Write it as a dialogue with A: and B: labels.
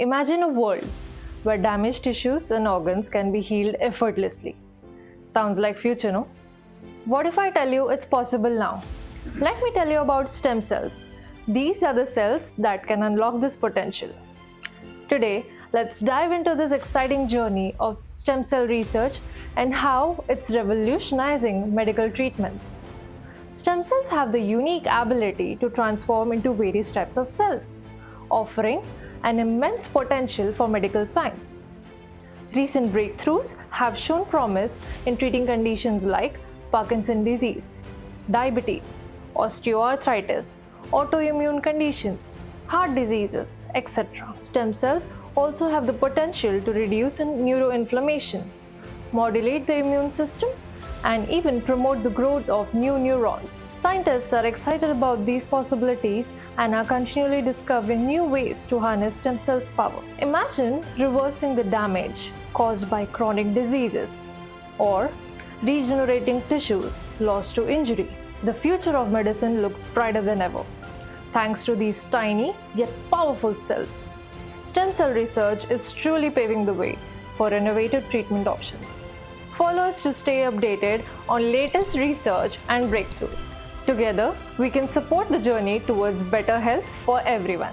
A: Imagine a world where damaged tissues and organs can be healed effortlessly. Sounds like future, no? What if I tell you it's possible now? Let me tell you about stem cells. These are the cells that can unlock this potential. Today, let's dive into this exciting journey of stem cell research and how it's revolutionizing medical treatments. Stem cells have the unique ability to transform into various types of cells, offering an immense potential for medical science. Recent breakthroughs have shown promise in treating conditions like Parkinson's disease, diabetes, osteoarthritis, autoimmune conditions, heart diseases, etc. Stem cells also have the potential to reduce neuroinflammation, modulate the immune system, and even promote the growth of new neurons. Scientists are excited about these possibilities and are continually discovering new ways to harness stem cells' power. Imagine reversing the damage caused by chronic diseases or regenerating tissues lost to injury. The future of medicine looks brighter than ever, thanks to these tiny yet powerful cells. Stem cell research is truly paving the way for innovative treatment options. Follow us to stay updated on latest research and breakthroughs. Together, we can support the journey towards better health for everyone.